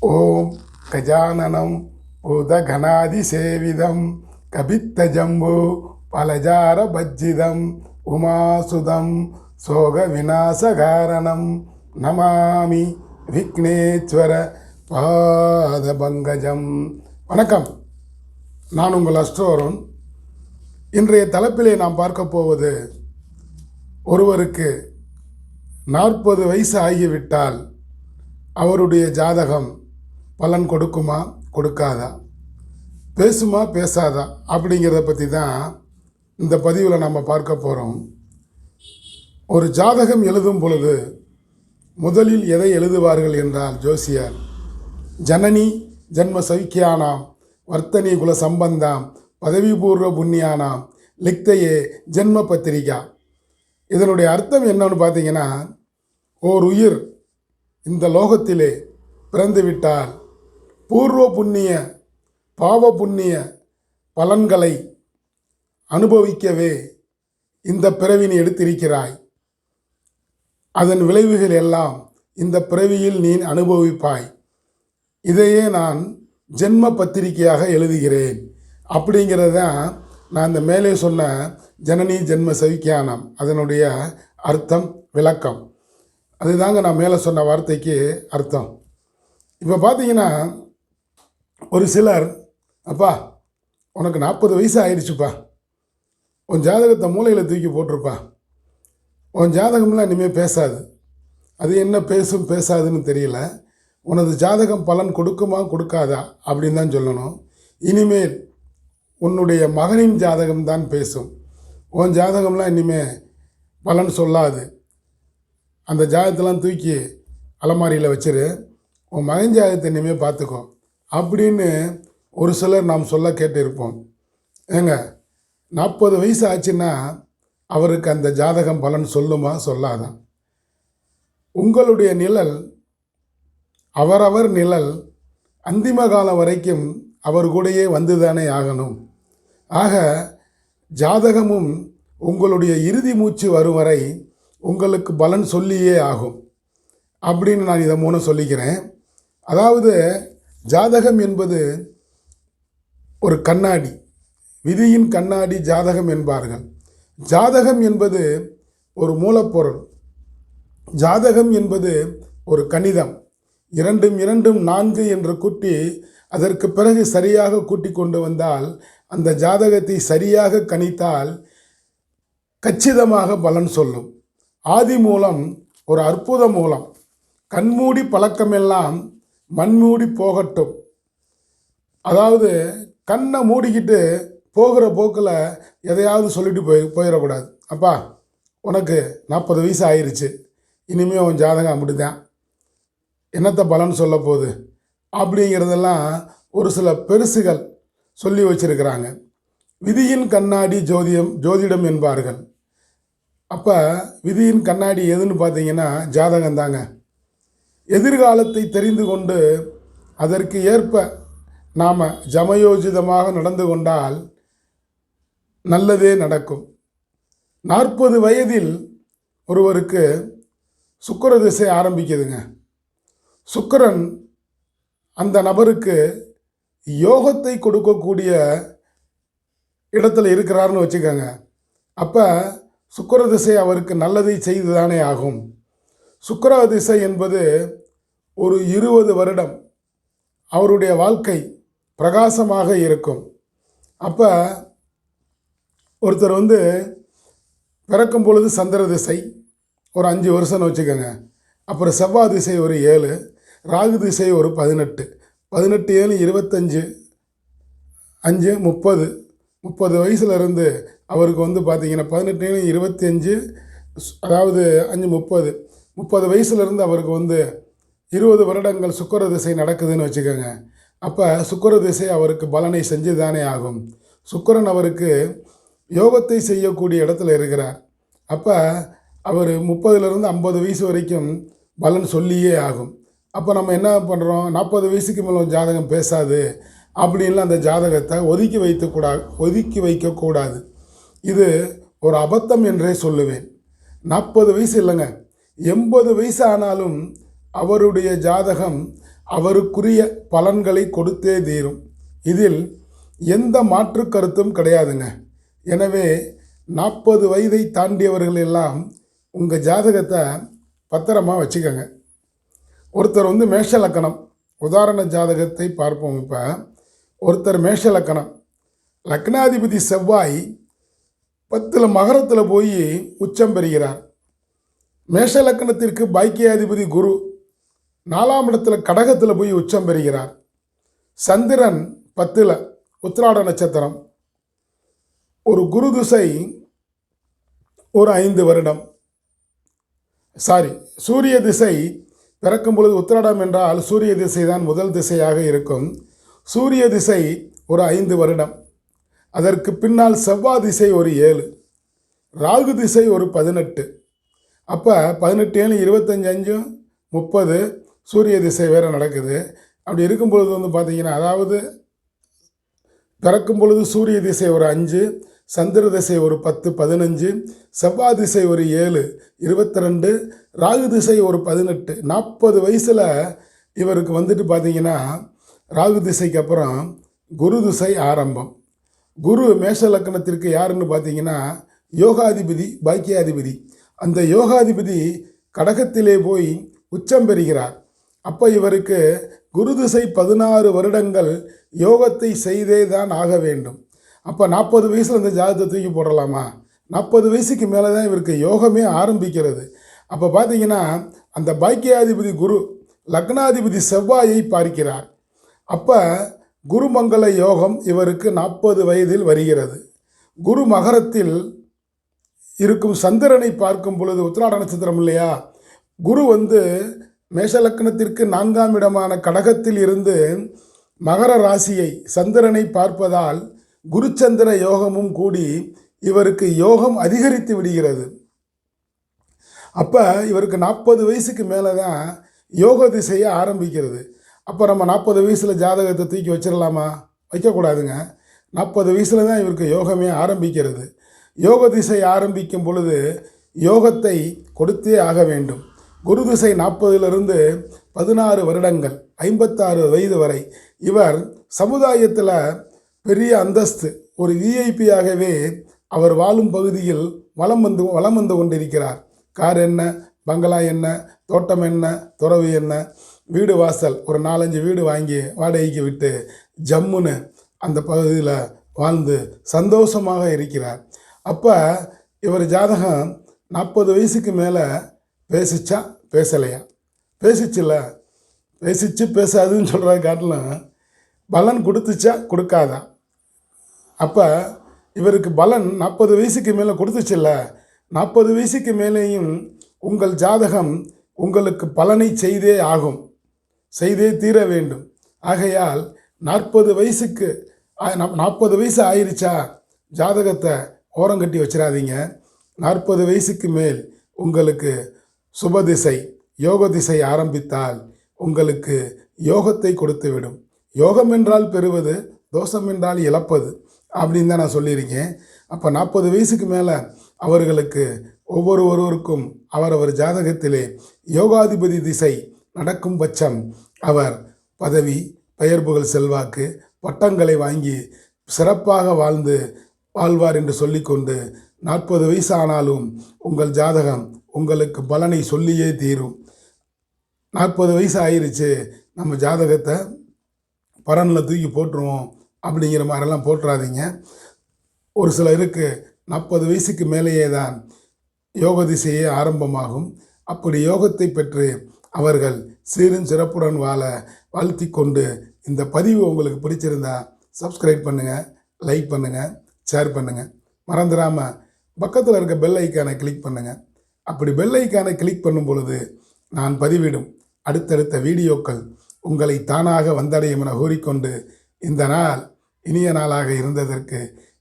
ஓம் கஜானனம் பூதகணாதிசேவிதம் கபித்தஜம்பு பலஜார பஜ்ஜிதம் உமாசுதம் சோக விநாசகாரணம் நமாமி விக்னேஸ்வர பாதபங்கஜம். வணக்கம், நான் உங்கள் அஸ்ட்ரோருண். இன்றைய தலைப்பிலே நாம் பார்க்க போவது, ஒருவருக்கு 40 வயசு ஆகிவிட்டால் அவருடைய ஜாதகம் பலன் கொடுக்குமா கொடுக்காதா, பேசுமா பேசாதா அப்படிங்கிறத பற்றி தான் இந்த பதிவில் நம்ம பார்க்க போகிறோம். ஒரு ஜாதகம் எழுதும் பொழுது முதலில் எதை எழுதுவார்கள் என்றால், ஜோசியர் ஜனனி ஜன்ம சவிக்கியானாம் வர்த்தனி குல சம்பந்தாம் பதவிபூர்வ புண்ணியானாம் லிக்தையே ஜென்ம பத்திரிகா. இதனுடைய அர்த்தம் என்னன்னு பார்த்தீங்கன்னா, ஓர் உயிர் இந்த லோகத்திலே பிறந்துவிட்டால் பூர்வ புண்ணிய பாவ புண்ணிய பலன்களை அனுபவிக்கவே இந்த பிறவினை எடுத்திருக்கிறாய். அதன் விளைவுகள் எல்லாம் இந்த பிறவியில் நீ அனுபவிப்பாய். இதையே நான் ஜென்ம பத்திரிகையாக எழுதுகிறேன். அப்படிங்கிறத நான் இந்த மேலே சொன்ன ஜனனி ஜென்ம சவிக்கியானம் அதனுடைய அர்த்தம், விளக்கம். அதுதாங்க நான் மேலே சொன்ன வார்த்தைக்கு அர்த்தம். இப்போ பார்த்தீங்கன்னா, ஒரு சிலர், அப்பா உனக்கு 40 வயசு ஆயிடுச்சுப்பா, உன் ஜாதகத்தை மூளையில் தூக்கி போட்டிருப்பா, உன் ஜாதகம்லாம் இனிமேல் பேசாது. அது என்ன பேசும் பேசாதுன்னு தெரியல, உனது ஜாதகம் பலன் கொடுக்குமா கொடுக்காதா அப்படின்னு தான் சொல்லணும். இனிமேல் உன்னுடைய மகனின் ஜாதகம்தான் பேசும், உன் ஜாதகம்லாம் இனிமேல் பலன் சொல்லாது. அந்த ஜாதகத்தெல்லாம் தூக்கி அலமாரியில் வச்சிரு, உன் மகன் ஜாதகத்தை இனிமேல் பார்த்துக்கோ அப்படின்னு ஒரு சிலர் நாம் சொல்ல கேட்டிருப்போம். ஏங்க, 40 வயசு ஆச்சுன்னா அவருக்கு அந்த ஜாதகம் பலன் சொல்லுமா சொல்லாதான்? உங்களுடைய நிழல், அவரவர் நிழல் அந்திம காலம் வரைக்கும் அவர் கூடயே வந்துதானே ஆகணும். ஆக ஜாதகமும் உங்களுடைய இறுதி மூச்சு வரும் வரை உங்களுக்கு பலன் சொல்லியே ஆகும் அப்படின்னு நான் இதை மூணு சொல்லிக்கிறேன். அதாவது ஜாதகம் என்பது ஒரு கண்ணாடி, விதியின் கண்ணாடி ஜாதகம் என்பார்கள். ஜாதகம் என்பது ஒரு மூலப்பொருள், ஜாதகம் என்பது ஒரு கணிதம். 2 2 4 என்று கூட்டி அதற்கு பிறகு சரியாக கூட்டி கொண்டு வந்தால், அந்த ஜாதகத்தை சரியாக கணித்தால் கச்சிதமாக பலன் சொல்லும். ஆதி மூலம் ஒரு அற்புத மூலம். கண்மூடி பழக்கமெல்லாம் மண்மூடி போகட்டும். அதாவது கண்ணை மூடிக்கிட்டு போகிற போக்கில் எதையாவது சொல்லிட்டு போயிடக்கூடாது. அப்பா உனக்கு 40 வயசு ஆயிடுச்சு, இனிமேல் உன் ஜாதகம் அப்படிதான், என்னத்தை பலன் சொல்ல போகுது அப்படிங்கிறதெல்லாம் ஒரு சில பெருசுகள் சொல்லி வச்சிருக்கிறாங்க. விதியின் கண்ணாடி ஜோதிடம் என்பார்கள். அப்போ விதியின் கண்ணாடி எதுன்னு பார்த்தீங்கன்னா ஜாதகம் தாங்க. எதிர்காலத்தை தெரிந்து கொண்டு அதற்கு ஏற்ப நாம் ஜமயோஜிதமாக நடந்து கொண்டால் நல்லதே நடக்கும். 40 வயதில் ஒருவருக்கு சுக்கிர திசை ஆரம்பிக்குதுங்க. சுக்கிரன் அந்த நபருக்கு யோகத்தை கொடுக்கக்கூடிய இடத்துல இருக்கிறாருன்னு வச்சுக்கோங்க. அப்போ சுக்கிர திசை அவருக்கு நல்லதை செய்துதானே ஆகும். சுக்கிர திசை என்பது ஒரு 20 வருடம் அவருடைய வாழ்க்கை பிரகாசமாக இருக்கும். அப்போ ஒருத்தர் பிறக்கும் பொழுது சந்திர திசை ஒரு 5 வருஷம்னு வச்சுக்கோங்க. அப்புறம் செவ்வாய் திசை ஒரு 7, ராகு திசை ஒரு 18, 18 7 25, 5 30, 30 வயசுலேருந்து அவருக்கு பார்த்தீங்கன்னா 18 25, அதாவது 5 30, 30 வயசுலேருந்து அவருக்கு 20 வருடங்கள் சுக்கிர திசை நடக்குதுன்னு வச்சுக்கோங்க. அப்போ சுக்கிர திசை அவருக்கு பலனை செஞ்சு தானே ஆகும். சுக்கிரன் அவருக்கு யோகத்தை செய்யக்கூடிய இடத்துல இருக்கிறார். அப்போ அவர் 30லேருந்து 50 வயசு வரைக்கும் பலன் சொல்லியே ஆகும். அப்போ நம்ம என்ன பண்ணுறோம், 40 வயசுக்கு மேலே ஜாதகம் பேசாது அப்படின்லாம் அந்த ஜாதகத்தை ஒதுக்கி வைக்கக்கூடாது. இது ஒரு அபத்தம் என்றே சொல்லுவேன். 40 வயசு இல்லைங்க, 80 வயசு ஆனாலும் அவருடைய ஜாதகம் அவருக்குரிய பலன்களை கொடுத்தே தீரும். இதில் எந்த மாற்று கருத்தும் கிடையாதுங்க. எனவே 40 வயதை தாண்டியவர்கள் எல்லாம் உங்கள் ஜாதகத்தை பத்திரமாக வச்சுக்கோங்க. ஒருத்தர் மேஷ லக்கணம், உதாரண ஜாதகத்தை பார்ப்போம். இப்போ ஒருத்தர் மேஷ லக்கணம், லக்னாதிபதி செவ்வாய் 10 மகரத்தில் போய் உச்சம் பெறுகிறார். மேஷ லக்கணத்திற்கு பாக்கியாதிபதி குரு 4ஆம் இடத்துல கடகத்தில் போய் உச்சம் பெறுகிறார். சந்திரன் 10ல் உத்திராட நட்சத்திரம். ஒரு குரு திசை ஒரு 5 வருடம். சூரிய திசை பிறக்கும் பொழுது உத்திராடம் என்றால் சூரிய திசை தான் முதல் திசையாக இருக்கும். சூரிய திசை ஒரு 5 வருடம். அதற்கு பின்னால் செவ்வாய் திசை ஒரு 7, ராகு திசை ஒரு 18. அப்போ 18 7 25 5 30 சூரிய திசை வேறு நடக்குது. அப்படி இருக்கும் பொழுது பார்த்தீங்கன்னா, அதாவது பிறக்கும் பொழுது சூரிய திசை ஒரு 5, சந்திர திசை ஒரு 10 15, செவ்வாய் திசை ஒரு 7 22, ராகு திசை ஒரு 18. 40 வயசில் இவருக்கு பார்த்தீங்கன்னா, ராகு திசைக்கு அப்புறம் குரு திசை ஆரம்பம். குரு மேஷ லக்கணத்திற்கு யாருன்னு பார்த்தீங்கன்னா யோகாதிபதி, பாக்கியாதிபதி. அந்த யோகாதிபதி கடகத்திலே போய் உச்சம் பெறுகிறார். அப்போ இவருக்கு குரு திசை 16 வருடங்கள் யோகத்தை செய்தே தான் ஆக வேண்டும். அப்போ 40 வயசில் இந்த ஜாதகத்தை தூக்கி போடலாமா? 40 வயசுக்கு மேலே தான் இவருக்கு யோகமே ஆரம்பிக்கிறது. அப்போ பார்த்தீங்கன்னா அந்த பாக்கியாதிபதி குரு லக்னாதிபதி செவ்வாயை பார்க்கிறார். அப்போ குருமங்கள யோகம் இவருக்கு 40 வயதில் வருகிறது. குரு மகரத்தில் இருக்கும் சந்திரனை பார்க்கும் பொழுது உத்திராட நட்சத்திரம் இல்லையா, குரு மேஷ லக்கணத்திற்கு 4ஆம் இடமான கடகத்தில் இருந்து மகர ராசியை சந்திரனை பார்ப்பதால் குருச்சந்திர யோகமும் கூடி இவருக்கு யோகம் அதிகரித்து விடுகிறது. அப்போ இவருக்கு 40 வயசுக்கு மேலே தான் யோக திசையை ஆரம்பிக்கிறது. அப்போ நம்ம 40 வயசில் ஜாதகத்தை தூக்கி வச்சிடலாமா? வைக்கக்கூடாதுங்க. 40 வயசில் தான் இவருக்கு யோகமே ஆரம்பிக்கிறது. யோக திசை ஆரம்பிக்கும் பொழுது யோகத்தை கொடுத்தே ஆக வேண்டும். குரு திசை 40லிருந்து 16 வருடங்கள் 56 வயது வரை இவர் சமுதாயத்தில் பெரிய அந்தஸ்து, ஒரு விஐபியாகவே அவர் வாழும் பகுதியில் வலம் வந்து கொண்டிருக்கிறார். கார் என்ன, பங்களா என்ன, தோட்டம் என்ன, துறவு என்ன, வீடு வாசல் ஒரு 4-5 வீடு வாங்கி வாடகைக்கு விட்டு ஜம்முன்னு அந்த பகுதியில் வாழ்ந்து சந்தோஷமாக இருக்கிறார். அப்போ இவர் ஜாதகம் 40 வயசுக்கு மேலே பேசிச்சா பேசலையா? பேசிச்சு பேசாதுன்னு சொல்கிறத காட்டிலும் பலன் கொடுத்துச்சா கொடுக்காதா? அப்போ இவருக்கு பலன் 40 வயசுக்கு மேலே கொடுத்துச்சில்ல. 40 வயசுக்கு மேலேயும் உங்கள் ஜாதகம் உங்களுக்கு பலனை செய்தே ஆகும், செய்தே தீர வேண்டும். ஆகையால் 40 வயசு ஆயிருச்சா ஜாதகத்தை ஓரங்கட்டி வச்சிடாதீங்க. 40 வயசுக்கு மேல் உங்களுக்கு சுபதிசை யோக திசை ஆரம்பித்தால் உங்களுக்கு யோகத்தை கொடுத்து விடும். யோகம் என்றால் பெறுவது, தோஷம் என்றால் இழப்பது அப்படின்னு தான் நான் சொல்லியிருக்கேன். அப்போ 40 வயசுக்கு மேலே அவர்களுக்கு ஒவ்வொருவருக்கும் அவரவர் ஜாதகத்திலே யோகாதிபதி திசை நடக்கும் பட்சம் அவர் பதவி, பெயர் புகழ், செல்வாக்கு, பட்டங்களை வாங்கி சிறப்பாக வாழ்வார் என்று சொல்லிக்கொண்டு 40 வயசு ஆனாலும் உங்கள் ஜாதகம் உங்களுக்கு பலனை சொல்லியே தீரும். 40 வயசு ஆயிருச்சு, நம்ம ஜாதகத்தை பரனில் தூக்கி போட்டுருவோம் அப்படிங்கிற மாதிரிலாம் போட்டுறாதீங்க. ஒரு சிலருக்கு 40 வயசுக்கு மேலேயே தான் யோக திசையே ஆரம்பமாகும். அப்படி யோகத்தை பெற்று அவர்கள் சீரும் சிறப்புடன் வாழ வாழ்த்தி கொண்டு, இந்த பதிவு உங்களுக்கு பிடிச்சிருந்தா சப்ஸ்கிரைப் பண்ணுங்கள், லைக் பண்ணுங்கள், ஷேர் பண்ணுங்கள். மறந்துடாமல் பக்கத்தில் இருக்க பெல் ஐக்கானை கிளிக் பண்ணுங்கள். அப்படி பெல் ஐக்கானை கிளிக் பண்ணும் பொழுது நான் பதிவிடும் அடுத்தடுத்த வீடியோக்கள் உங்களை தானாக வந்தடையும் என கூறிக்கொண்டு, இந்த நாள் இனிய நாளாக இருந்ததற்கு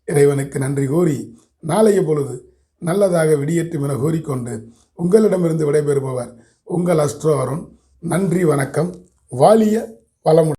இறைவனுக்கு நன்றி கூறி, நாளைய பொழுது நல்லதாக விடியட்டும் என கூறிக்கொண்டு உங்களிடமிருந்து விடைபெறுபவர் உங்கள் அஸ்ட்ரோ அருண். நன்றி, வணக்கம். வாழிய வளமுடன்.